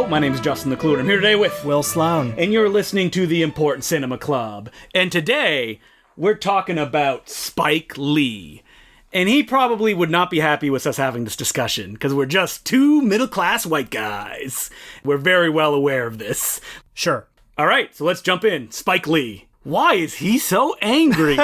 my name is Justin the Clue, and I'm here today with Will Sloan. And you're listening to the Important Cinema Club. And today, we're talking about Spike Lee. And he probably would not be happy with us having this discussion, because we're just two middle-class white guys. We're very well aware of this. Sure. All right, so let's jump in. Spike Lee. Why is he so angry?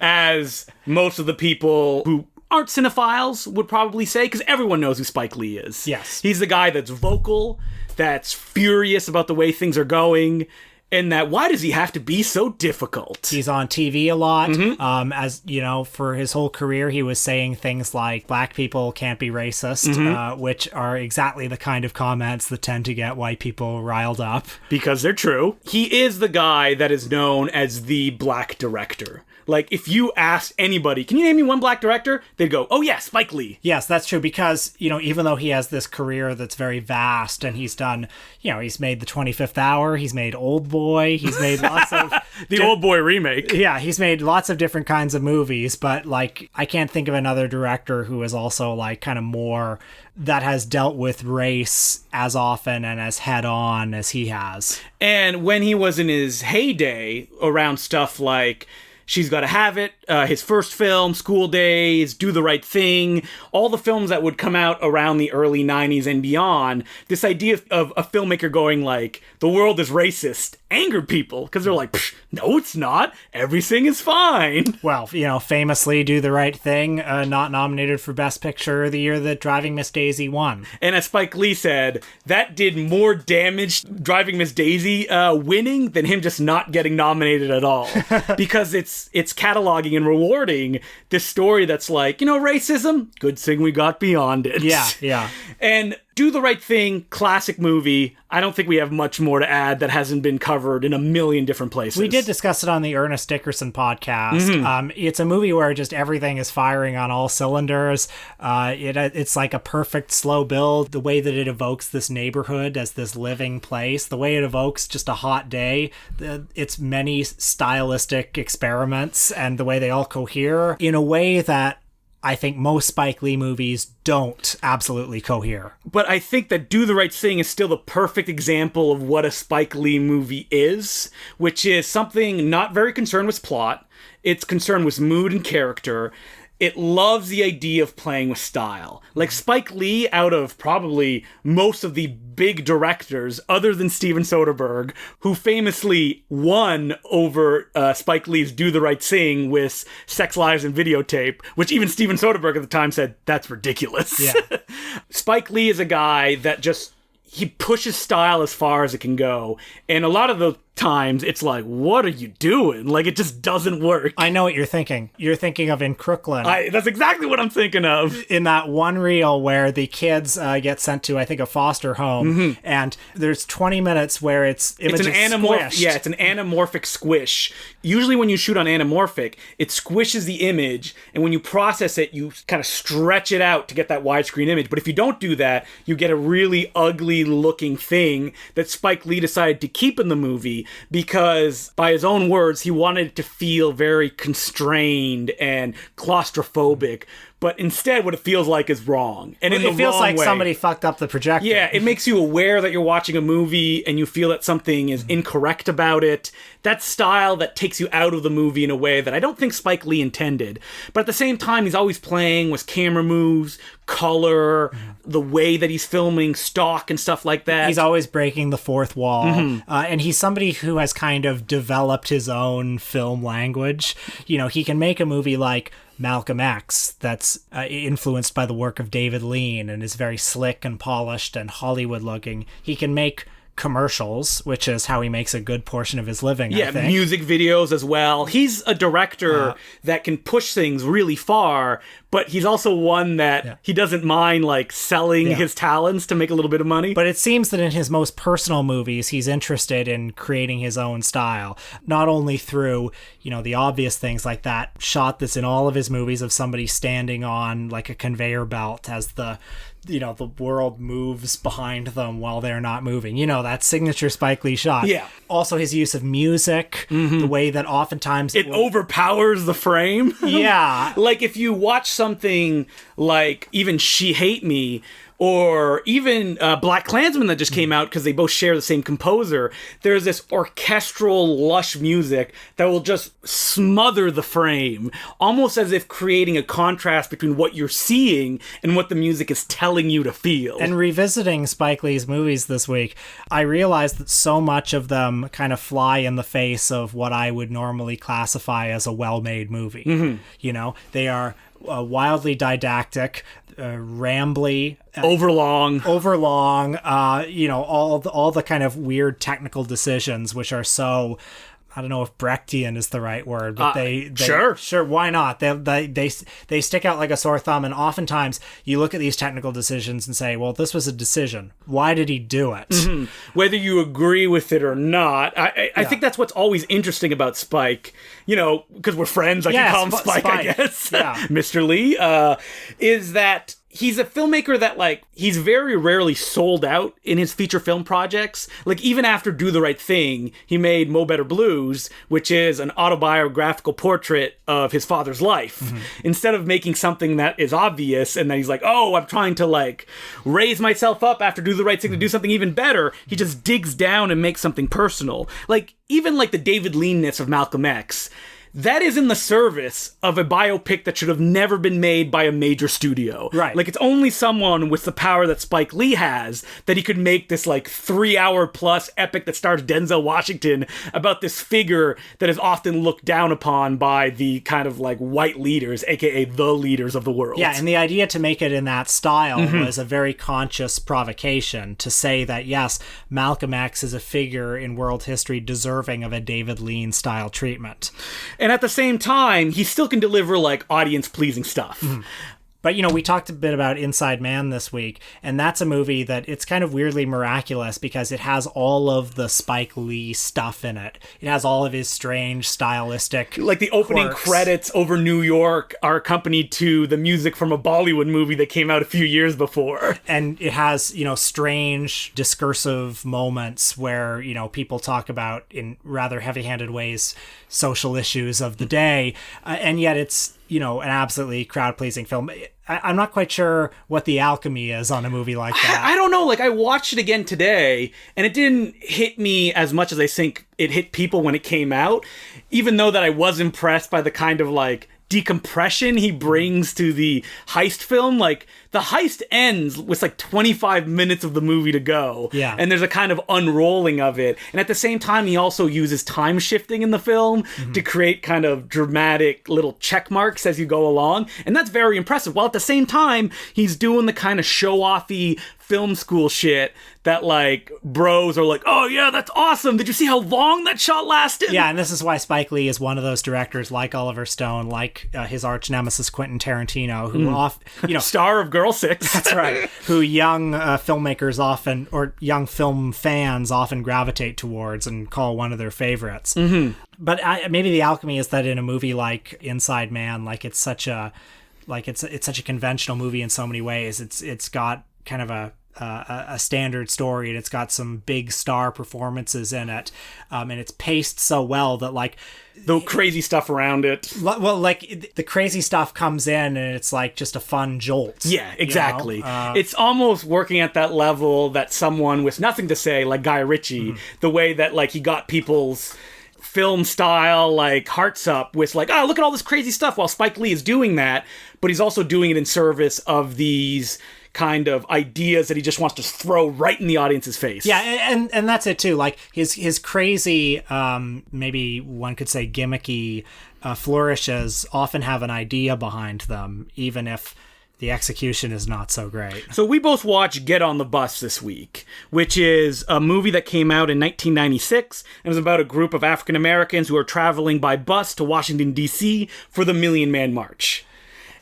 As most of the people who aren't cinephiles would probably say, because everyone knows who Spike Lee is. Yes. He's the guy that's vocal, that's furious about the way things are going, and that why does he have to be so difficult? He's on TV a lot. As you know, for his whole career, he was saying things like black people can't be racist, which are exactly the kind of comments that tend to get white people riled up. Because they're true. He is the guy that is known as the black director. Like, if you asked anybody, can you name me one black director? They'd go, oh yeah, Spike Lee. Yes, that's true, because, you know, even though he has this career that's very vast, and he's done, you know, he's made The 25th Hour, he's made Old Boy, he's made lots of... The Old Boy remake. Yeah, he's made lots of different kinds of movies, but, like, I can't think of another director who is also, like, kind of more... that has dealt with race as often and as head-on as he has. And when he was in his heyday around stuff like... She's Gotta Have It, his first film, School Days, Do the Right Thing, all the films that would come out around the early 90s and beyond, this idea of a filmmaker going like, the world is racist, angered people, because they're like, no, it's not. Everything is fine. Well, you know, famously Do the Right Thing, not nominated for Best Picture the year that Driving Miss Daisy won. And as Spike Lee said, that did more damage, Driving Miss Daisy winning, than him just not getting nominated at all. Because it's cataloging and rewarding this story that's like, you know, racism, good thing we got beyond it. Yeah. And Do the Right Thing, classic movie. I don't think we have much more to add that hasn't been covered in a million different places. We did discuss it on the Ernest Dickerson podcast. It's a movie where just everything is firing on all cylinders. It's like a perfect slow build. The way that it evokes this neighborhood as this living place, the way it evokes just a hot day, its many stylistic experiments, and the way they all cohere in a way that I think most Spike Lee movies don't absolutely cohere. But I think that Do the Right Thing is still the perfect example of what a Spike Lee movie is, which is something not very concerned with plot. It's concerned with mood and character. It loves the idea of playing with style. Like Spike Lee, out of probably most of the big directors, other than Steven Soderbergh, who famously won over Spike Lee's Do the Right Thing with Sex, Lies, and Videotape, which even Steven Soderbergh at the time said, that's ridiculous. Yeah. Spike Lee is a guy that just... he pushes style as far as it can go. And a lot of the times, it's like, what are you doing? Like, it just doesn't work. I know what you're thinking. You're thinking of In Crooklyn. That's exactly what I'm thinking of. In that one reel where the kids get sent to, I think, a foster home, and there's 20 minutes where it's an anamorphic. Yeah, it's an anamorphic squish. Usually when you shoot on anamorphic, it squishes the image, and when you process it, you kind of stretch it out to get that widescreen image. But if you don't do that, you get a really ugly looking thing that Spike Lee decided to keep in the movie, because by his own words, he wanted it to feel very constrained and claustrophobic. But instead, what it feels like is wrong. And in the wrong way. It feels like somebody fucked up the projector. Yeah, it makes you aware that you're watching a movie and you feel that something is incorrect about it. That style that takes you out of the movie in a way that I don't think Spike Lee intended. But at the same time, he's always playing with camera moves, color, the way that he's filming, stock and stuff like that. He's always breaking the fourth wall. And he's somebody who has kind of developed his own film language. You know, he can make a movie like Malcolm X that's influenced by the work of David Lean and is very slick and polished and Hollywood looking. He can make commercials, which is how he makes a good portion of his living. Yeah, I think. Music videos as well. He's a director that can push things really far, but he's also one that he doesn't mind like selling his talents to make a little bit of money. But it seems that in his most personal movies, he's interested in creating his own style, not only through, you know, the obvious things like that shot that's in all of his movies of somebody standing on like a conveyor belt as the world moves behind them while they're not moving. You know, that signature Spike Lee shot. Yeah. Also his use of music, the way that oftentimes... It overpowers the frame. Yeah. Like if you watch something like even She Hate Me, or even Black Klansman that just came out because they both share the same composer. There's this orchestral, lush music that will just smother the frame, almost as if creating a contrast between what you're seeing and what the music is telling you to feel. And revisiting Spike Lee's movies this week, I realized that so much of them kind of fly in the face of what I would normally classify as a well-made movie. Mm-hmm. You know, they are wildly didactic, rambly, overlong, you know, all the kind of weird technical decisions, which are so, I don't know if Brechtian is the right word, but they sure, why not? They stick out like a sore thumb, and oftentimes you look at these technical decisions and say, well, this was a decision. Why did he do it? Mm-hmm. Whether you agree with it or not, I think that's what's always interesting about Spike, you know, because we're friends, I can call him Spike, I guess, Mr. Lee, is that he's a filmmaker that, like, he's very rarely sold out in his feature film projects. Like, even after Do the Right Thing, he made Mo Better Blues, which is an autobiographical portrait of his father's life. Mm-hmm. Instead of making something that is obvious and then he's like, oh, I'm trying to, like, raise myself up after Do the Right Thing to do something even better, he just digs down and makes something personal. Like, even, like, the David Lean-ness of Malcolm X, that is in the service of a biopic that should have never been made by a major studio. Right. Like, it's only someone with the power that Spike Lee has that he could make this, like, 3-hour plus epic that stars Denzel Washington about this figure that is often looked down upon by the kind of, like, white leaders, aka the leaders of the world. Yeah, and the idea to make it in that style was a very conscious provocation to say that, yes, Malcolm X is a figure in world history deserving of a David Lean-style treatment. And at the same time, he still can deliver, like, audience-pleasing stuff. Mm-hmm. But, you know, we talked a bit about Inside Man this week, and that's a movie that it's kind of weirdly miraculous because it has all of the Spike Lee stuff in it. It has all of his strange stylistic like the opening quirks. Credits over New York are accompanied to the music from a Bollywood movie that came out a few years before. And it has, you know, strange discursive moments where, you know, people talk about in rather heavy-handed ways social issues of the day, and yet it's, you know, an absolutely crowd-pleasing film. I'm not quite sure what the alchemy is on a movie like that. I don't know. Like, I watched it again today, and it didn't hit me as much as I think it hit people when it came out, even though that I was impressed by the kind of, like, decompression he brings to the heist film. Like, the heist ends with like 25 minutes of the movie to go. Yeah. And there's a kind of unrolling of it. And at the same time, he also uses time shifting in the film to create kind of dramatic little check marks as you go along. And that's very impressive. While at the same time, he's doing the kind of show-offy film school shit that, like, bros are like, oh yeah, that's awesome. Did you see how long that shot lasted? Yeah, and this is why Spike Lee is one of those directors like Oliver Stone, like his arch nemesis Quentin Tarantino, who star of Girl 6. That's right. Who young filmmakers often, or young film fans often gravitate towards and call one of their favorites. Mm-hmm. But maybe the alchemy is that in a movie like Inside Man, like it's such a conventional movie in so many ways. It's got kind of a standard story, and it's got some big star performances in it, and it's paced so well that, like, the crazy stuff around it, well, like, the crazy stuff comes in and it's like just a fun jolt. Yeah, exactly. You know? It's almost working at that level that someone with nothing to say, like Guy Ritchie, the way that, like, he got people's film style, like, hearts up with, like, oh, look at all this crazy stuff, while Spike Lee is doing that, but he's also doing it in service of these kind of ideas that he just wants to throw right in the audience's face. Yeah, and that's it too. Like, his crazy, maybe one could say gimmicky flourishes often have an idea behind them, even if the execution is not so great. So we both watched Get on the Bus this week, which is a movie that came out in 1996 and was about a group of African Americans who are traveling by bus to Washington, D.C. for the Million Man March.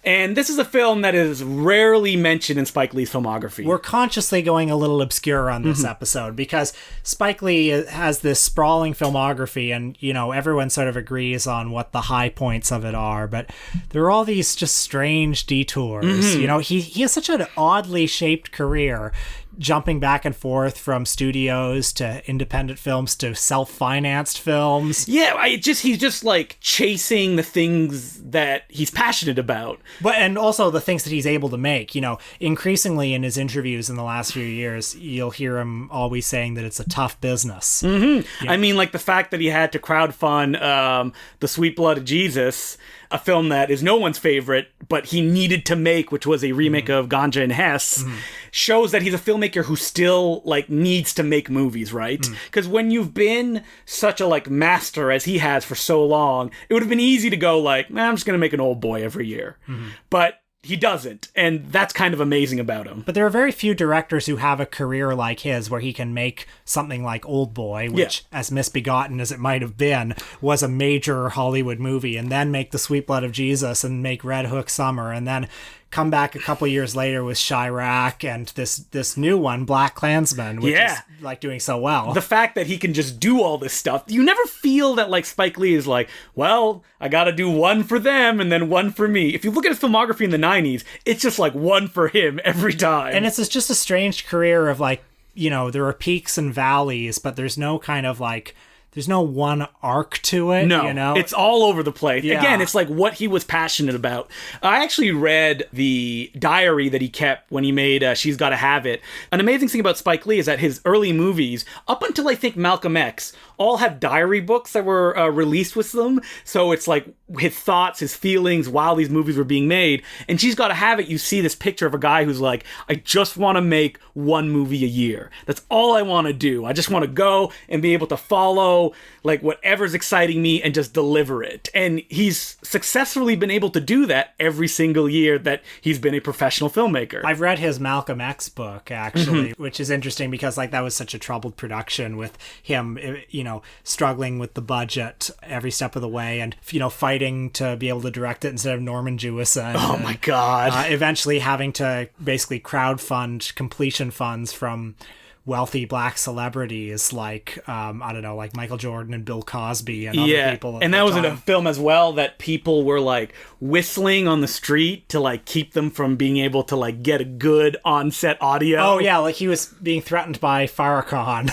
And this is a film that is rarely mentioned in Spike Lee's filmography. We're consciously going a little obscure on this episode because Spike Lee has this sprawling filmography, and, you know, everyone sort of agrees on what the high points of it are, but there are all these just strange detours. You know, he has such an oddly shaped career. jumping back and forth from studios to independent films to self-financed films. Yeah, he's just like chasing the things that he's passionate about. And also the things that he's able to make. You know, increasingly in his interviews in the last few years, you'll hear him always saying that it's a tough business. Mm-hmm. I mean, like the fact that he had to crowdfund The Sweet Blood of Jesus, a film that is no one's favorite, but he needed to make, which was a remake of Ganja and Hess, shows that he's a filmmaker who still like needs to make movies, right? Because when you've been such a like master as he has for so long, it would have been easy to go like, I'm just gonna make an old boy every year. But he doesn't, and that's kind of amazing about him. But there are very few directors who have a career like his where he can make something like Old Boy, which, as misbegotten as it might have been, was a major Hollywood movie, and then make The Sweet Blood of Jesus and make Red Hook Summer, and then come back a couple years later with Chirac and this new one, Black Klansman, which is like doing so well. The fact that he can just do all this stuff, you never feel that like Spike Lee is like, well, I gotta do one for them and then one for me. If you look at his filmography in the 90s, it's just like one for him every time. And it's just a strange career of like, you know, there are peaks and valleys, but there's no kind of like, there's no one arc to it. No, you know? It's all over the place. Yeah. Again, it's like what he was passionate about. I actually read the diary that he kept when he made She's Gotta Have It. An amazing thing about Spike Lee is that his early movies, up until I think Malcolm X, all have diary books that were released with them. So it's like his thoughts, his feelings while these movies were being made. And She's Gotta Have It, you see this picture of a guy who's like, I just want to make one movie a year. That's all I want to do. I just want to go and be able to follow like whatever's exciting me and just deliver it. And he's successfully been able to do that every single year that he's been a professional filmmaker. I've read his Malcolm X book, actually, which is interesting because like that was such a troubled production with him, you know, struggling with the budget every step of the way and, you know, fighting to be able to direct it instead of Norman Jewison. Oh my God. Eventually having to basically crowdfund completion funds from wealthy black celebrities like I don't know, like Michael Jordan and Bill Cosby and other people. And that was in a film as well that people were like whistling on the street to like keep them from being able to like get a good on-set audio. Oh yeah, like he was being threatened by Farrakhan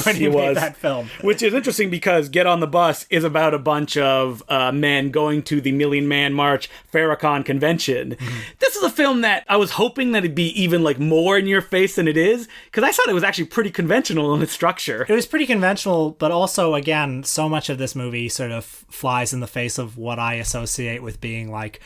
when he made that film. Which is interesting because Get on the Bus is about a bunch of men going to the Million Man March Farrakhan convention. This is a film that I was hoping that it'd be even like more in your face than it is, because I thought it was actually pretty conventional in its structure. It was pretty conventional, but also, again, so much of this movie sort of flies in the face of what I associate with being like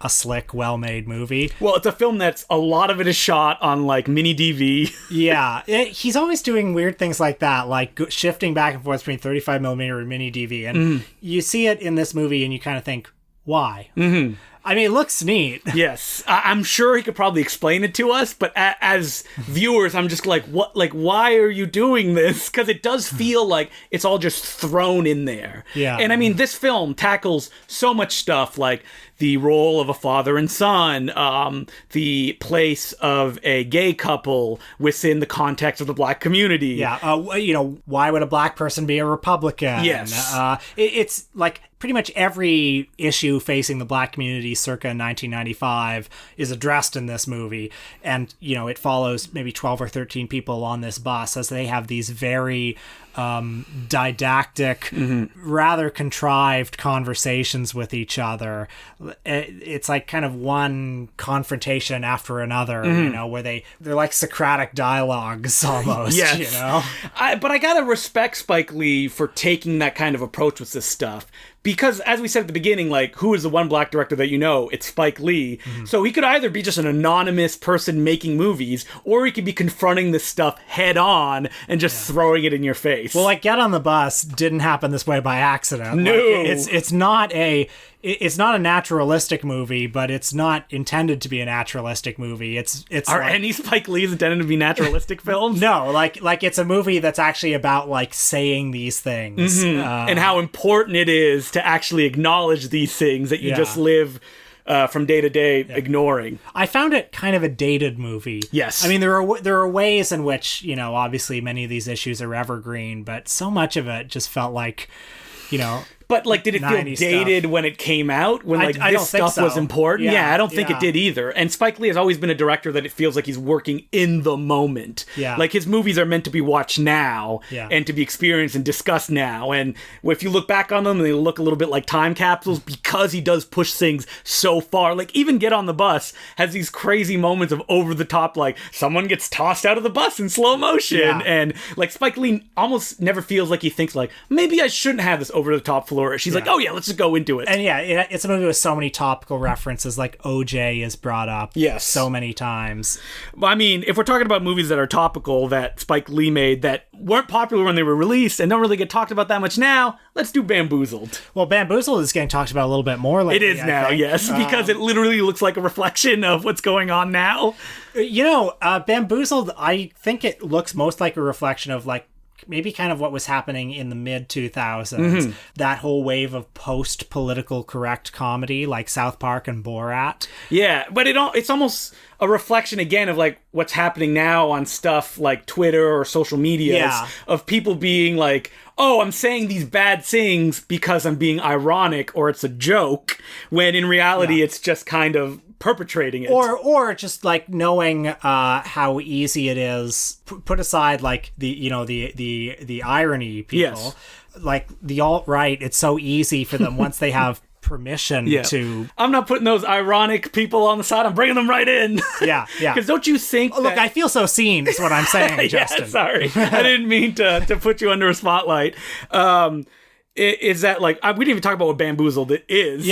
a slick, well-made movie. Well, it's a film that's a lot of it is shot on like mini DV. Yeah, he's always doing weird things like that, like shifting back and forth between 35mm and mini DV, and you see it in this movie and you kind of think, why? I mean, it looks neat. Yes. I'm sure he could probably explain it to us, but as viewers, I'm just like, what? Like, why are you doing this? Because it does feel like it's all just thrown in there. Yeah. And I mean, this film tackles so much stuff, like the role of a father and son, the place of a gay couple within the context of the black community. Yeah. You know, why would a black person be a Republican? Yes. It's like pretty much every issue facing the black community circa 1995 is addressed in this movie. And, you know, it follows maybe 12 or 13 people on this bus as they have these very didactic, rather contrived conversations with each other. It's like kind of one confrontation after another, you know, where they're like Socratic dialogues almost, Yes. you know? But I gotta respect Spike Lee for taking that kind of approach with this stuff. Because, as we said at the beginning, like, who is the one black director that you know? It's Spike Lee. So he could either be just an anonymous person making movies, or he could be confronting this stuff head on and just throwing it in your face. Well, like, Get on the Bus didn't happen this way by accident. No. Like, it's not a naturalistic movie, but it's not intended to be a naturalistic movie. It's Are like, any Spike Lee's intended to be naturalistic films? No, like it's a movie that's actually about like saying these things And how important it is to actually acknowledge these things that you just live from day to day ignoring. I found it kind of a dated movie. Yes. I mean, there are ways in which, you know, obviously many of these issues are evergreen, but so much of it just felt like, you know, But, like, did it feel 90s dated stuff. when it came out? When, like, I this don't think stuff was so. important? Yeah, I don't think yeah. it did either. And Spike Lee has always been a director that it feels like he's working in the moment. Yeah. Like, his movies are meant to be watched now and to be experienced and discussed now. And if you look back on them, they look a little bit like time capsules because he does push things so far. Like, even Get on the Bus has these crazy moments of over-the-top, like, someone gets tossed out of the bus in slow motion. Yeah. And, like, Spike Lee almost never feels like he thinks, like, maybe I shouldn't have this over-the-top flourish. He's like, oh, yeah, let's just go into it. And it's a movie with so many topical references, like OJ is brought up so many times. I mean, if we're talking about movies that are topical that Spike Lee made that weren't popular when they were released and don't really get talked about that much now, let's do Bamboozled. Well, Bamboozled is getting talked about a little bit more lately. It is now, yes, because it literally looks like a reflection of what's going on now. You know, Bamboozled, I think it looks most like a reflection of, like, maybe kind of what was happening in the mid-2000s. That whole wave of post-political correct comedy, like South Park and Borat. Yeah, but it's almost a reflection, again, of, like, what's happening now on stuff like Twitter or social media of people being like, oh, I'm saying these bad things because I'm being ironic or it's a joke, when in reality it's just kind of perpetrating it. Or just, like, knowing how easy it is, put aside, like, the irony people, like the alt-right, it's so easy for them once they have permission to... I'm not putting those ironic people on the side, I'm bringing them right in. Yeah. Because don't you think Look, I feel so seen is what I'm saying, Justin. Sorry. I didn't mean to put you under a spotlight. Is that, like, we didn't even talk about what Bamboozled is.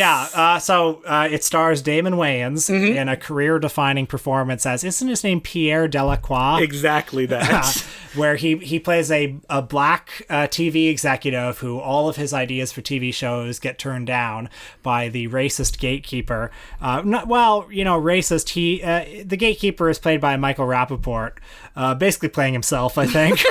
So it stars Damon Wayans in a career-defining performance as, isn't his name Pierre Delacroix? Exactly that. Where he plays a black TV executive who all of his ideas for TV shows get turned down by the racist gatekeeper. Racist. The gatekeeper is played by Michael Rappaport, basically playing himself, I think.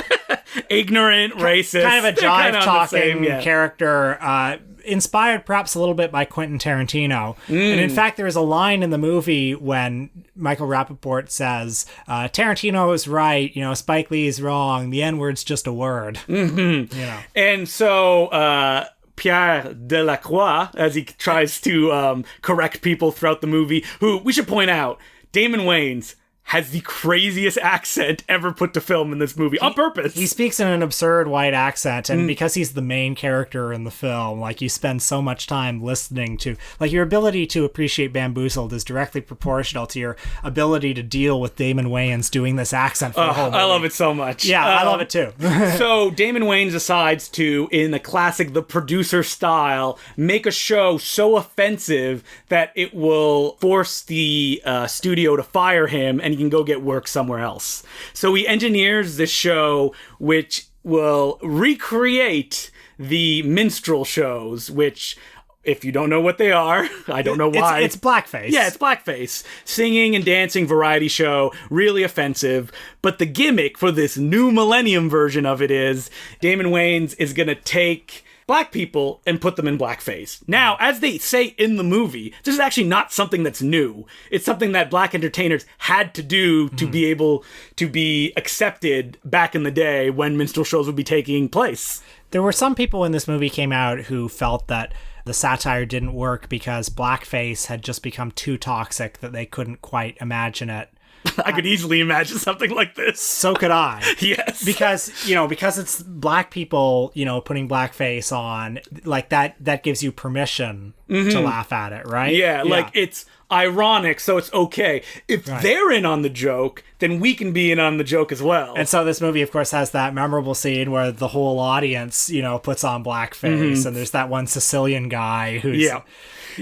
Ignorant, racist. Kind of a jive-talking character, inspired perhaps a little bit by Quentin Tarantino. And in fact, there is a line in the movie when Michael Rappaport says, Tarantino is right, Spike Lee is wrong, the N-word's just a word. And so... Pierre Delacroix, as he tries to correct people throughout the movie, who, we should point out, Damon Wayans has the craziest accent ever put to film in this movie, on purpose. He speaks in an absurd white accent, and because he's the main character in the film, like, you spend so much time listening to... Like, your ability to appreciate Bamboozled is directly proportional to your ability to deal with Damon Wayans doing this accent for the whole movie. I love it so much. Yeah, I love it too. So, Damon Wayans decides to, in the classic The Producer style, make a show so offensive that it will force the studio to fire him, and he can go get work somewhere else. So he engineers this show which will recreate the minstrel shows, which, if you don't know what they are, I don't know why. It's blackface. Yeah, it's blackface. Singing and dancing variety show, really offensive. But the gimmick for this new millennium version of it is Damon Wayans is going to take black people and put them in blackface. Now, as they say in the movie, this is actually not something that's new. It's something that black entertainers had to do to be able to be accepted back in the day when minstrel shows would be taking place. There were some people when this movie came out who felt that the satire didn't work because blackface had just become too toxic that they couldn't quite imagine it. I could easily imagine something like this. So could I. Yes. Because it's black people, putting blackface on, like that gives you permission to laugh at it, right? Yeah, like it's ironic, so it's okay. If they're in on the joke, then we can be in on the joke as well. And so this movie, of course, has that memorable scene where the whole audience, puts on blackface, and there's that one Sicilian guy who's... Yeah.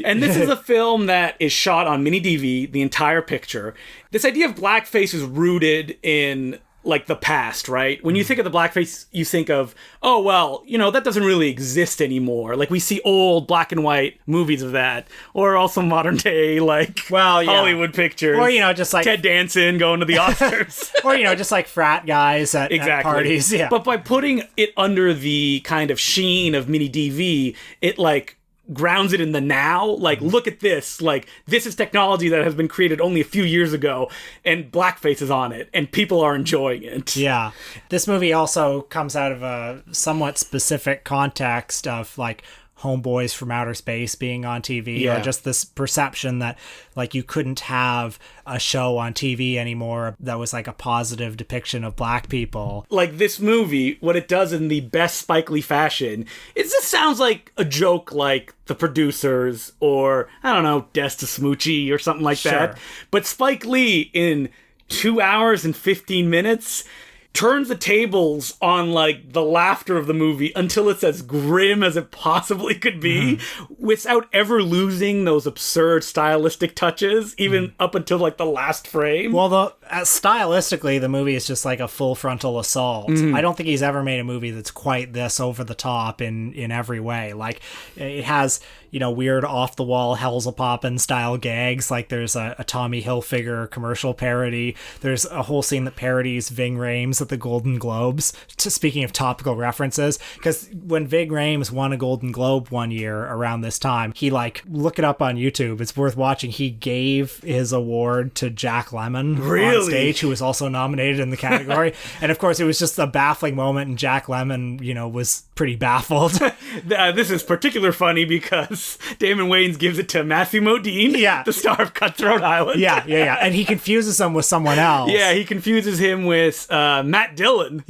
And this is a film that is shot on mini DV, the entire picture. This idea of blackface is rooted in, like, the past, right? When you think of the blackface, you think of, oh, well, that doesn't really exist anymore. Like, we see old black and white movies of that. Or also modern day, like, Hollywood pictures. Or, just like... Ted Danson going to the Oscars. Or, just like frat guys at parties. Yeah. But by putting it under the kind of sheen of mini DV, it, like, grounds it in the now. Like, look at this. Like, this is technology that has been created only a few years ago, and blackface is on it, and people are enjoying it. Yeah. This movie also comes out of a somewhat specific context of, like, Homeboys from Outer Space being on TV, Yeah. or just this perception that like you couldn't have a show on TV anymore that was like a positive depiction of black people. Like this movie, what it does in the best Spike Lee fashion, it just sounds like a joke like The Producers or, I don't know, Des to Smoochie or something like that. But Spike Lee in 2 hours and 15 minutes turns the tables on like the laughter of the movie until it's as grim as it possibly could be, without ever losing those absurd stylistic touches, even up until like the last frame. Well, stylistically, the movie is just like a full frontal assault. I don't think he's ever made a movie that's quite this over the top in every way. Like, it has, you know, weird off the wall Hell's a Poppin' style gags. Like there's a Tommy Hilfiger commercial parody. There's a whole scene that parodies Ving Rhames at the Golden Globes. Speaking of topical references, because when Ving Rhames won a Golden Globe one year around this time, he like, look it up on YouTube. It's worth watching. He gave his award to Jack Lemmon on stage, who was also nominated in the category. And of course, it was just a baffling moment, and Jack Lemmon, you know, was pretty baffled. This is particularly funny because Damon Wayans gives it to Matthew Modine, the star of Cutthroat Island. Yeah. And he confuses him with someone else. Yeah, he confuses him with Matt Dillon.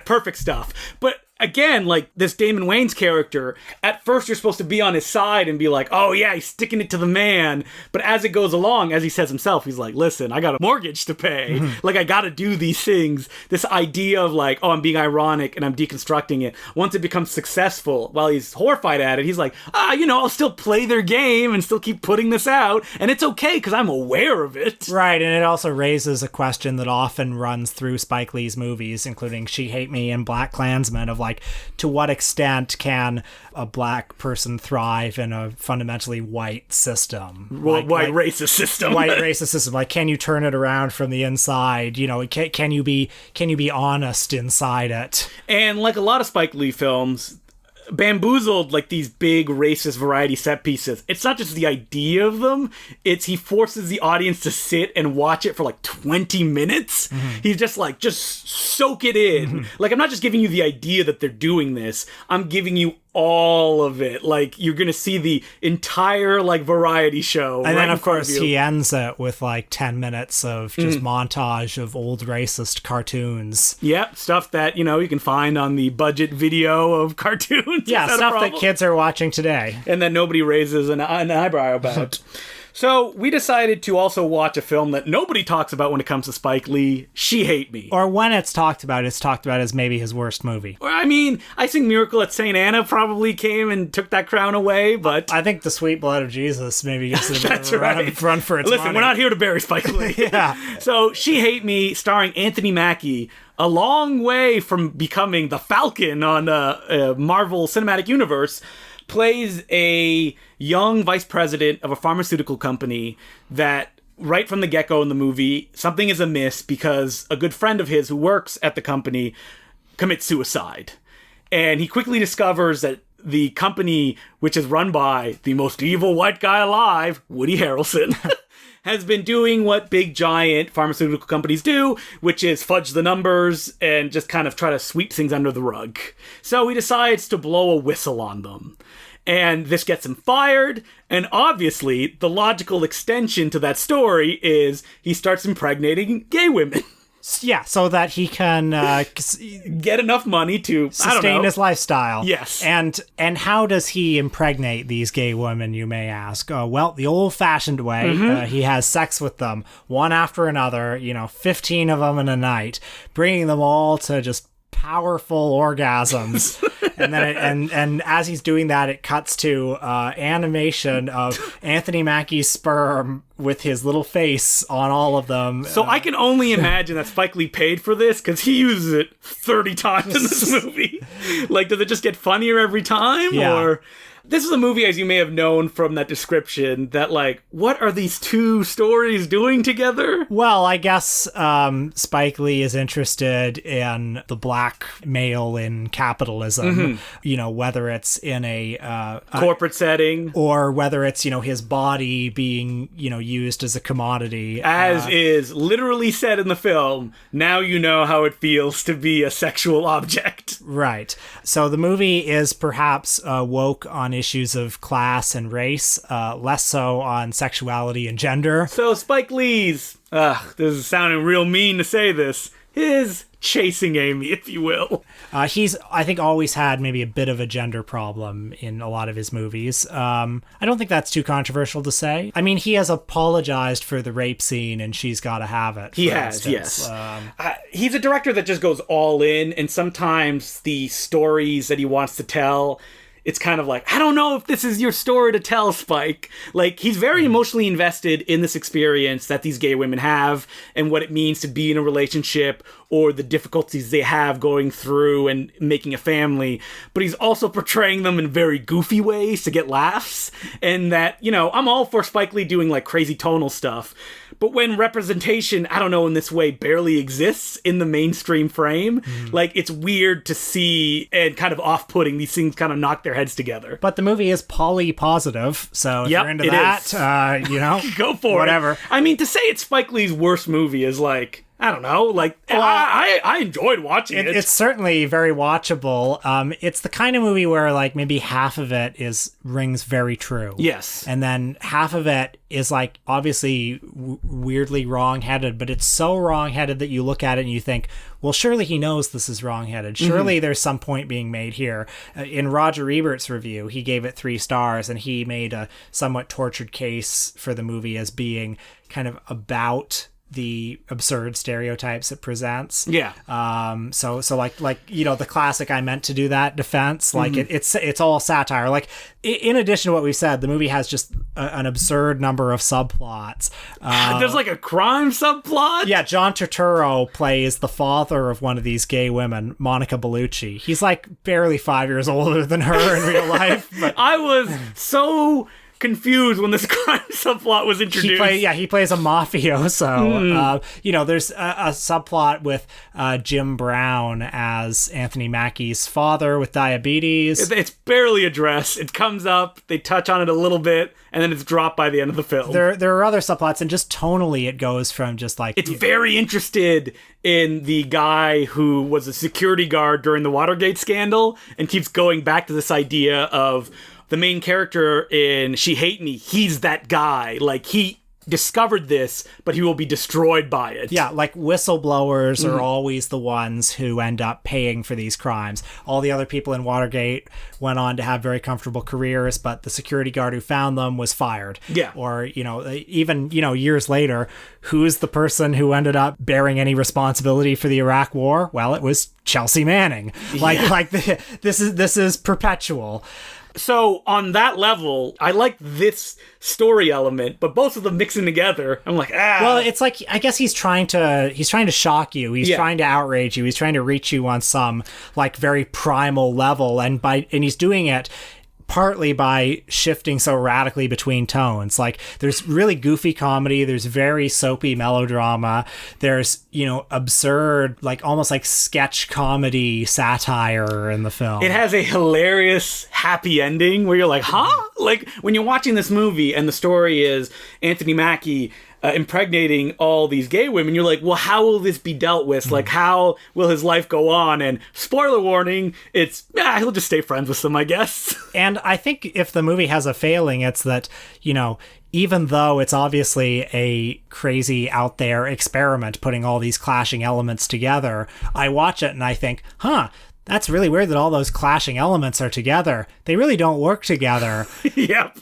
Perfect stuff. But again, like this Damon Wayans character, at first you're supposed to be on his side and be like, oh yeah, he's sticking it to the man. But as it goes along, as he says himself, he's like, listen, I got a mortgage to pay. Like, I got to do these things. This idea of like, oh, I'm being ironic and I'm deconstructing it. Once it becomes successful, while he's horrified at it, he's like, you know, I'll still play their game and still keep putting this out. And it's okay because I'm aware of it. Right. And it also raises a question that often runs through Spike Lee's movies, including She Hate Me and Black Klansman, of like, to what extent can a black person thrive in a fundamentally white system? White racist system. White racist system. Like, can you turn it around from the inside? You know, can you be honest inside it? And like a lot of Spike Lee films, Bamboozled, like these big racist variety set pieces, it's not just the idea of them, it's he forces the audience to sit and watch it for like 20 minutes. He's just like, just soak it in. Like, I'm not just giving you the idea that they're doing this, I'm giving you all of it. Like, you're gonna see the entire like variety show, and then of course he ends it with like 10 minutes of just montage of old racist cartoons. Stuff that, you know, you can find on the budget video of cartoons. Stuff that kids are watching today and that nobody raises an eyebrow about. So we decided to also watch a film that nobody talks about when it comes to Spike Lee, She Hate Me. Or when it's talked about as maybe his worst movie. I mean, I think Miracle at St. Anna probably came and took that crown away, but I think The Sweet Blood of Jesus maybe gets a bit of a run for its money. Listen, we're not here to bury Spike Lee. So She Hate Me, starring Anthony Mackie, a long way from becoming the Falcon on Marvel Cinematic Universe, plays a young vice president of a pharmaceutical company that, right from the get-go in the movie, something is amiss because a good friend of his who works at the company commits suicide. And he quickly discovers that the company, which is run by the most evil white guy alive, Woody Harrelson, has been doing what big giant pharmaceutical companies do, which is fudge the numbers and just kind of try to sweep things under the rug. So he decides to blow a whistle on them. And this gets him fired, and obviously the logical extension to that story is he starts impregnating gay women. Yeah, so that he can get enough money to sustain his lifestyle. Yes. And how does he impregnate these gay women, you may ask? Well, the old-fashioned way. He has sex with them, one after another, 15 of them in a night, bringing them all to just powerful orgasms. And then and as he's doing that, it cuts to animation of Anthony Mackie's sperm with his little face on all of them. So I can only imagine that Spike Lee paid for this because he uses it 30 times in this movie. Like, does it just get funnier every time? Yeah. Or This is a movie, as you may have known from that description, that, like, what are these two stories doing together? Well, I guess Spike Lee is interested in the black male in capitalism, whether it's in a corporate setting, or whether it's, his body being, used as a commodity. As is literally said in the film, now you know how it feels to be a sexual object. Right. So the movie is perhaps woke on issues of class and race, less so on sexuality and gender. So Spike Lee's, this is sounding real mean to say this, his chasing Amy, if you will. He's, I think, always had maybe a bit of a gender problem in a lot of his movies. I don't think that's too controversial to say. I mean, he has apologized for the rape scene and She's Gotta Have It. He has, yes. He's a director that just goes all in, and sometimes the stories that he wants to tell, it's kind of like, I don't know if this is your story to tell, Spike. Like, he's very emotionally invested in this experience that these gay women have and what it means to be in a relationship or the difficulties they have going through and making a family. But he's also portraying them in very goofy ways to get laughs. And that, I'm all for Spike Lee doing, like, crazy tonal stuff. But when representation, I don't know, in this way barely exists in the mainstream frame, like, it's weird to see and kind of off-putting these things kind of knock their heads together. But the movie is poly-positive, so if you're into that, go for whatever. it. I mean, to say it's Spike Lee's worst movie is like, I don't know, like, well, I enjoyed watching it. It's certainly very watchable. It's the kind of movie where, like, maybe half of it rings very true. Yes. And then half of it is, like, obviously weirdly wrong-headed, but it's so wrong-headed that you look at it and you think, well, surely he knows this is wrong-headed. Surely there's some point being made here. In Roger Ebert's review, he gave it 3 stars, and he made a somewhat tortured case for the movie as being kind of about the absurd stereotypes it presents. Yeah. So like the classic "I meant to do that" defense. Like it's all satire. Like in addition to what we said, the movie has just an absurd number of subplots. There's like a crime subplot. Yeah, John Turturro plays the father of one of these gay women, Monica Bellucci. He's like barely 5 years older than her in real life. But I was so confused when this crime subplot was introduced. He plays a mafioso. There's a subplot with Jim Brown as Anthony Mackie's father with diabetes. It's barely addressed. It comes up, they touch on it a little bit, and then it's dropped by the end of the film. There are other subplots, and just tonally it goes from just like... It's very interested in the guy who was a security guard during the Watergate scandal and keeps going back to this idea of the main character in She Hate Me, he's that guy. Like, he discovered this, but he will be destroyed by it. Yeah, like whistleblowers are always the ones who end up paying for these crimes. All the other people in Watergate went on to have very comfortable careers, but the security guard who found them was fired. Yeah. Or, even, years later, who's the person who ended up bearing any responsibility for the Iraq War? Well, it was Chelsea Manning. This is perpetual. So on that level, I like this story element, but both of them mixing together, I'm like, Well, it's like, I guess he's trying to shock you. He's trying to outrage you. He's trying to reach you on some like very primal level, and he's doing it partly by shifting so radically between tones. Like, there's really goofy comedy, there's very soapy melodrama, there's, absurd, like almost like sketch comedy satire in the film. It has a hilarious happy ending where you're like, huh? Like, when you're watching this movie and the story is Anthony Mackie impregnating all these gay women, you're like, well, how will this be dealt with? Like, how will his life go on? And spoiler warning, it's, he'll just stay friends with them, I guess. And I think if the movie has a failing, it's that, even though it's obviously a crazy out there experiment putting all these clashing elements together, I watch it and I think, that's really weird that all those clashing elements are together. They really don't work together. Yep.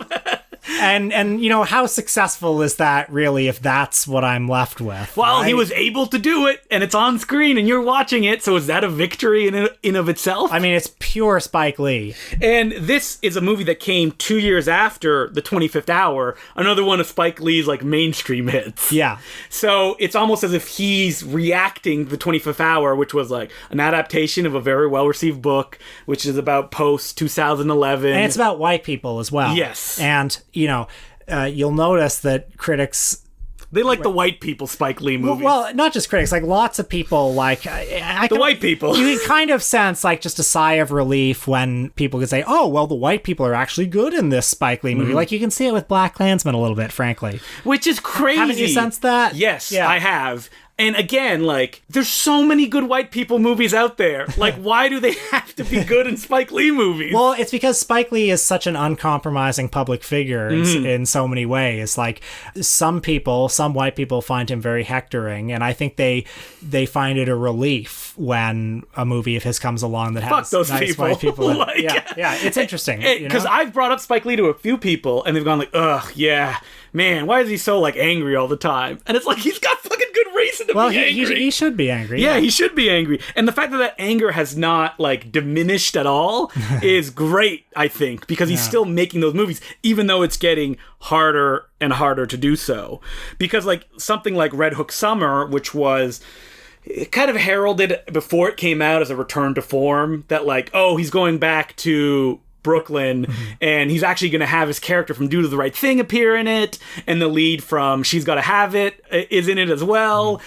And you know, how successful is that really if that's what I'm left with? Well, right? he was able to do it, and it's on screen, and you're watching it, so is that a victory in of itself? I mean, it's pure Spike Lee. And this is a movie that came 2 years after The 25th Hour, another one of Spike Lee's, like, mainstream hits. Yeah. So it's almost as if he's reacting to The 25th Hour, which was, like, an adaptation of a very well-received book, which is about post-2011. And it's about white people as well. Yes. And, you know, you'll notice that critics... They like the white people Spike Lee movies. Well, not just critics, like lots of people, like... The white people. You can kind of sense, like, just a sigh of relief when people can say, oh, well, the white people are actually good in this Spike Lee movie. Like, you can see it with BlacKkKlansman a little bit, frankly. Which is crazy. Haven't you sensed that? Yes, yeah. I have. And again, like, there's so many good white people movies out there. Like, why do they have to be good in Spike Lee movies? Well, it's because Spike Lee is such an uncompromising public figure in so many ways. Like, some white people find him very hectoring, and I think they find it a relief when a movie of his comes along that has those nice people. white people in it. Like, yeah, it's interesting. Because I've brought up Spike Lee to a few people, and they've gone like, ugh, yeah, man, why is he so, like, angry all the time? And it's like, he's got fucking good reason to be angry. He should be angry. Yeah, he should be angry. And the fact that anger has not, like, diminished at all is great, I think, because he's still making those movies, even though it's getting harder and harder to do so. Because, like, something like Red Hook Summer, which was... It kind of heralded before it came out as a return to form, that, like, oh, he's going back to Brooklyn, and he's actually going to have his character from Do the Right Thing appear in it, and the lead from She's Gotta Have It is in it as well.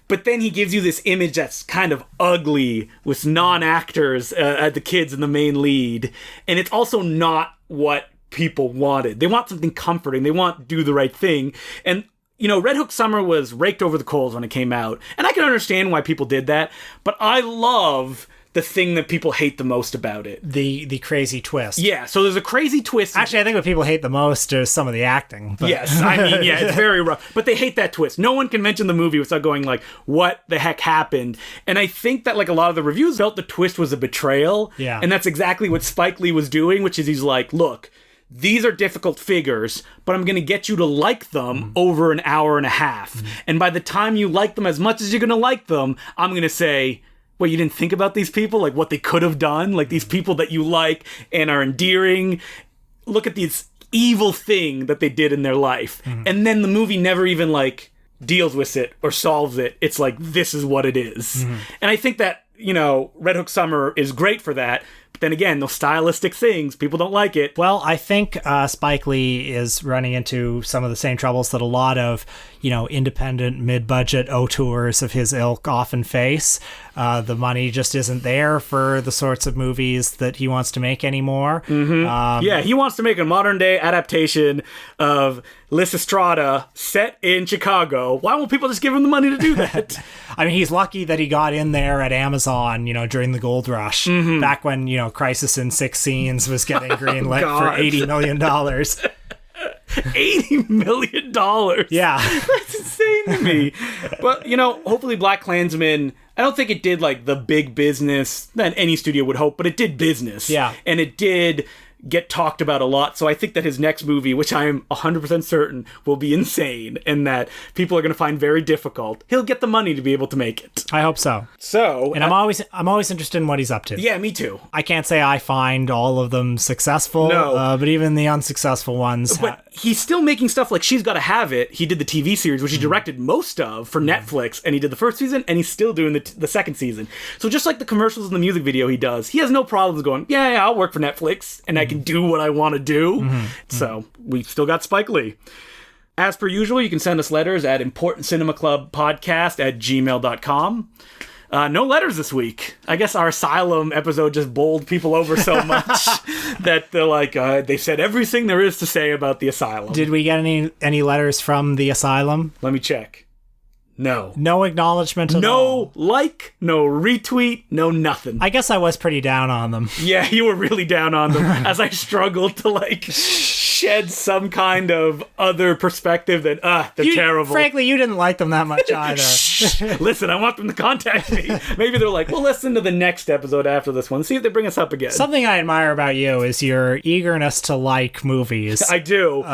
But then he gives you this image that's kind of ugly with non-actors, the kids in the main lead, and it's also not what people wanted. They want something comforting. They want Do the Right Thing, and you know, Red Hook Summer was raked over the coals when it came out, and I can understand why people did that, but I love the thing that people hate the most about it. The crazy twist. Yeah, so there's a crazy twist. Actually, I think what people hate the most is some of the acting. But. Yes, I mean, yeah, it's very rough. But they hate that twist. No one can mention the movie without going like, what the heck happened? And I think that like a lot of the reviews felt the twist was a betrayal. Yeah. And that's exactly what Spike Lee was doing, which is he's like, look, these are difficult figures, but I'm going to get you to like them over an hour and a half. And by the time you like them as much as you're going to like them, I'm going to say, well, you didn't think about these people? Like what they could have done? Like these people that you like and are endearing? Look at this evil thing that they did in their life. And then the movie never even like deals with it or solves it. It's like, this is what it is. And I think that, you know, Red Hook Summer is great for that. But then again, those stylistic things, people don't like it. Well, I think Spike Lee is running into some of the same troubles that a lot of, you know, independent mid-budget auteurs of his ilk often face. The money just isn't there for the sorts of movies that he wants to make anymore. Yeah, he wants to make a modern-day adaptation of Lysistrata set in Chicago. Why won't people just give him the money to do that? I mean, he's lucky that he got in there at Amazon, you know, during the gold rush, back when, you know, Crisis in 6 Scenes was getting greenlit for $80 million. $80 million. Yeah. That's insane to me. But, you know, hopefully BlacKkKlansman, I don't think it did, like, the big business that any studio would hope, but it did business. Yeah. And it did get talked about a lot. So I think that his next movie, which I am 100% certain will be insane and that people are going to find very difficult, he'll get the money to be able to make it. I hope so. So, and I'm always interested in what he's up to. Yeah, me too. I can't say I find all of them successful, but even the unsuccessful ones. But he's still making stuff like She's Gotta Have It. He did the TV series, which he directed most of for Netflix, and he did the first season, and he's still doing the second season. So just like the commercials and the music video he does, he has no problems going, yeah, I'll work for Netflix, and I can do what I want to do. So we've still got Spike Lee. As per usual, you can send us letters at importantcinemaclubpodcast@gmail.com. No letters this week. I guess our Asylum episode just bowled people over so much that they're like, they said everything there is to say about the Asylum. Did we get any letters from the Asylum? Let me check. No. No acknowledgement at all? No like, no retweet, no nothing. I guess I was pretty down on them. Yeah, you were really down on them as I struggled to like shed some kind of other perspective than, they're terrible. Frankly, you didn't like them that much either. Listen, I want them to contact me. Maybe they're like, well, listen to the next episode after this one. See if they bring us up again. Something I admire about you is your eagerness to like movies. I do.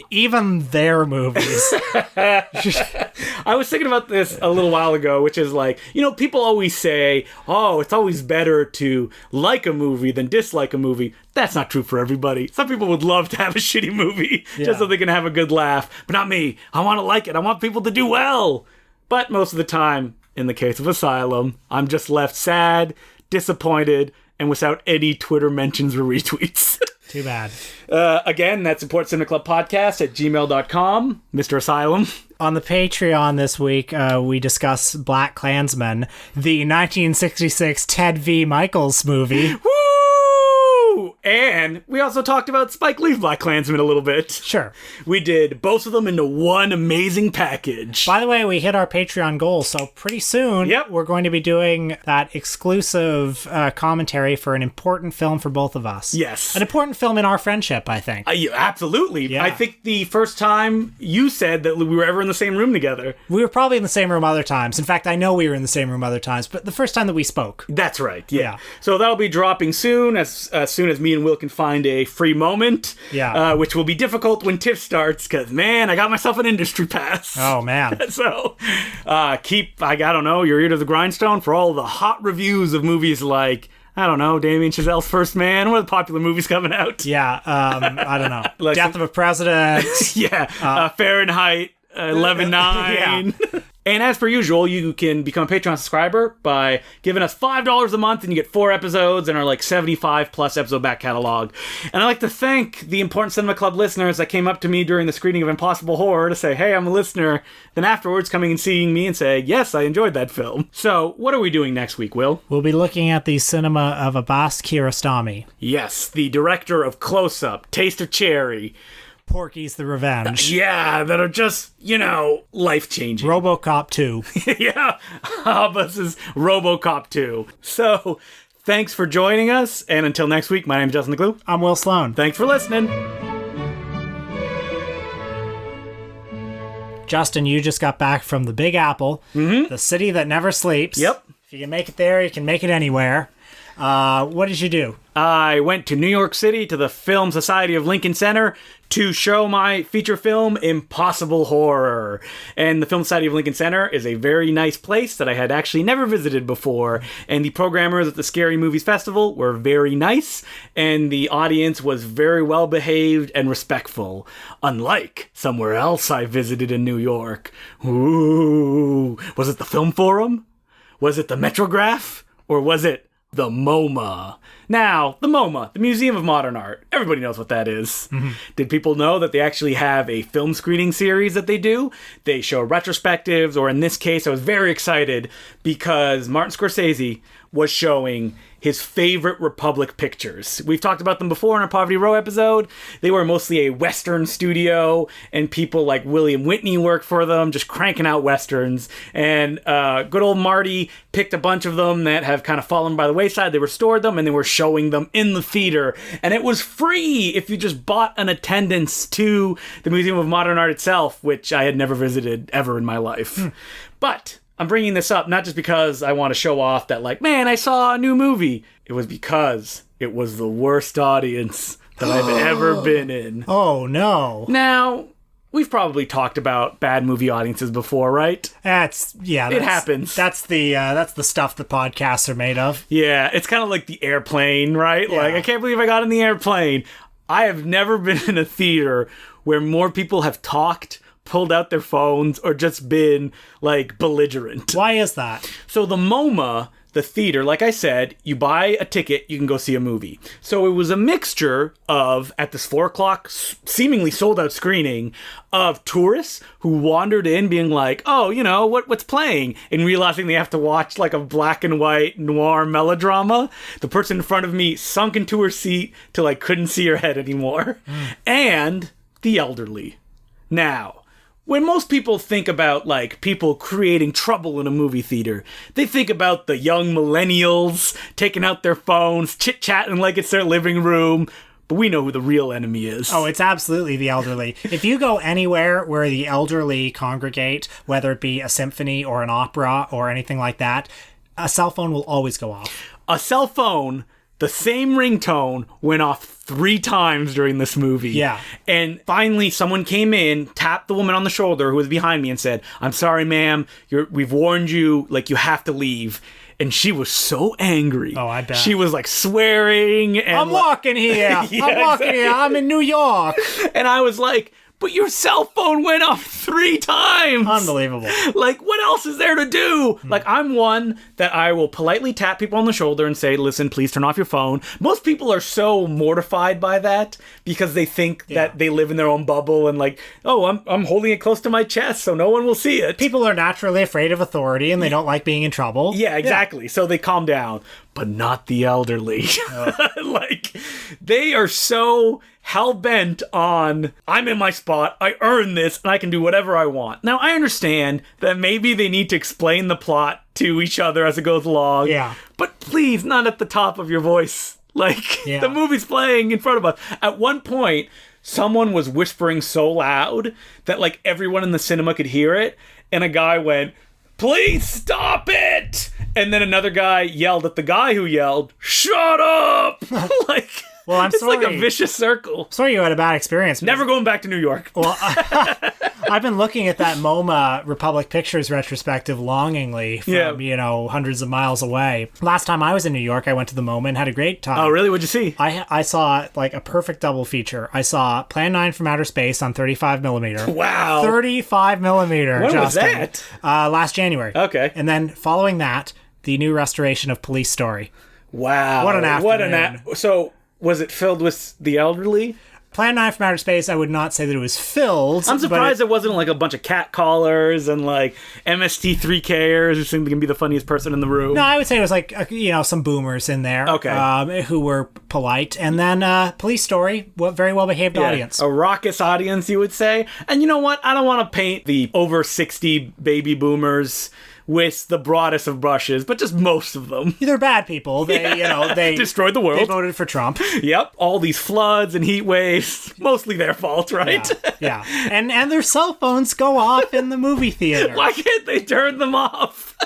Even their movies. I was thinking about this a little while ago, which is like, people always say, oh, it's always better to like a movie than dislike a movie. That's not true for everybody. Some people would love to have a shitty movie just so they can have a good laugh, but not me. I want to like it. I want people to do well. But most of the time, in the case of Asylum, I'm just left sad, disappointed, and without any Twitter mentions or retweets. Too bad. Again, that's importantcinemaclubpodcast at gmail.com. Mr. Asylum. On the Patreon this week, we discuss Black Klansman, the 1966 Ted V. Michaels movie. Woo! And we also talked about Spike Lee's Black Klansman a little bit. Sure. We did both of them into one amazing package. By the way, we hit our Patreon goal, so pretty soon we're going to be doing that exclusive commentary for an important film for both of us. Yes. An important film in our friendship, I think. Absolutely. Yeah. I think the first time you said that we were ever in the same room together. We were probably in the same room other times. In fact, I know we were in the same room other times, but the first time that we spoke. That's right, yeah. So that'll be dropping soon, as soon as me and Will can find a free moment. Yeah. Which will be difficult when TIFF starts, because, man, I got myself an industry pass. Oh, man. So, keep, I don't know, your ear to the grindstone for all the hot reviews of movies like, I don't know, Damien Chazelle's First Man. What are the popular movies coming out? Yeah, I don't know. Death of a President. Fahrenheit 11/9. Yeah. And as per usual, you can become a Patreon subscriber by giving us $5 a month, and you get 4 episodes and our 75 plus episode back catalog. And I'd like to thank the Important Cinema Club listeners that came up to me during the screening of Impossible Horror to say, hey, I'm a listener. Then afterwards coming and seeing me and say, yes, I enjoyed that film. So what are we doing next week, Will? We'll be looking at the cinema of Abbas Kiarostami. Yes, the director of Close Up, Taste of Cherry, Porky's the Revenge. that are just, life-changing. RoboCop 2. Yeah, Abbas's RoboCop 2. So, thanks for joining us, and until next week, my name is Justin McClue. I'm Will Sloan. Thanks for listening. Justin, you just got back from the Big Apple, the city that never sleeps. Yep. If you can make it there, you can make it anywhere. What did you do? I went to New York City to the Film Society of Lincoln Center to show my feature film, Impossible Horror. And the Film Society of Lincoln Center is a very nice place that I had actually never visited before. And the programmers at the Scary Movies Festival were very nice, and the audience was very well behaved and respectful, unlike somewhere else I visited in New York. Ooh, was it the Film Forum? Was it the Metrograph? Or was it the MoMA? Now, the MoMA, the Museum of Modern Art. Everybody knows what that is. Did people know that they actually have a film screening series that they do? They show retrospectives, or in this case, I was very excited because Martin Scorsese was showing his favorite Republic pictures. We've talked about them before in our Poverty Row episode. They were mostly a Western studio, and people like William Whitney worked for them, just cranking out Westerns. And good old Marty picked a bunch of them that have kind of fallen by the wayside. They restored them, and they were showing them in the theater. And it was free if you just bought an attendance to the Museum of Modern Art itself, which I had never visited ever in my life. But I'm bringing this up not just because I want to show off that, man, I saw a new movie. It was because it was the worst audience that I've ever been in. Oh, no. Now, we've probably talked about bad movie audiences before, right? It happens. That's the stuff that podcasts are made of. Yeah, it's kind of like the airplane, right? Yeah. I can't believe I got in the airplane. I have never been in a theater where more people have talked, pulled out their phones, or just been belligerent. Why is that? So the MoMA, the theater, like I said, you buy a ticket, you can go see a movie. So it was a mixture of, at this 4 o'clock seemingly sold out screening, of tourists who wandered in being like, oh, what's playing? And realizing they have to watch a black and white noir melodrama. The person in front of me sunk into her seat till couldn't see her head anymore. And the elderly. Now, when most people think about, people creating trouble in a movie theater, they think about the young millennials taking out their phones, chit-chatting like it's their living room. but we know who the real enemy is. Oh, it's absolutely the elderly. If you go anywhere where the elderly congregate, whether it be a symphony or an opera or anything like that, a cell phone will always go off. A cell phone, the same ringtone, went off 3 times during this movie. Yeah. And finally, someone came in, tapped the woman on the shoulder who was behind me and said, "I'm sorry, ma'am. We've warned you. Like, you have to leave." And she was so angry. Oh, I bet. She was like swearing. And I'm walking here. Yeah, I'm walking here. I'm in New York. And I was like, but your cell phone went off 3 times. Unbelievable. Like, what else is there to do? Like, I'm one that I will politely tap people on the shoulder and say, listen, please turn off your phone. Most people are so mortified by that because they think that they live in their own bubble and like, oh, I'm holding it close to my chest so no one will see it. People are naturally afraid of authority and they don't like being in trouble. Yeah, exactly. So they calm down. But not the elderly. Like, they are so hell-bent on, I'm in my spot, I earn this, and I can do whatever I want. Now, I understand that maybe they need to explain the plot to each other as it goes along. Yeah. But please, not at the top of your voice. Like, the movie's playing in front of us. At one point, someone was whispering so loud that, like, everyone in the cinema could hear it, and a guy went, "Please stop it!" And then another guy yelled at the guy who yelled, "Shut up!" Like, well, I'm it's sorry. like a vicious circle. Sorry you had a bad experience. Never going back to New York. Well, I've been looking at that MoMA Republic Pictures retrospective longingly from, hundreds of miles away. Last time I was in New York, I went to the MoMA and had a great time. Oh, really? What'd you see? I saw like a perfect double feature. I saw Plan 9 from Outer Space on 35 millimeter. Wow. 35 millimeter. When was Justin. that? Last January. Okay. And then following that, the new restoration of Police Story. Wow. What an afternoon. So, was it filled with the elderly? Plan 9 from Outer Space, I would not say that it was filled. I'm surprised it wasn't like a bunch of cat callers and like MST3Kers who seem to be the funniest person in the room. No, I would say it was like, some boomers in there. Okay. Who were polite. And then Police Story, very well-behaved audience. A raucous audience, you would say. And you know what? I don't want to paint the over 60 baby boomers with the broadest of brushes, but just most of them. They're bad people. They destroyed the world. They voted for Trump. Yep. All these floods and heat waves, mostly their fault, right? Yeah. And their cell phones go off in the movie theater. Why can't they turn them off?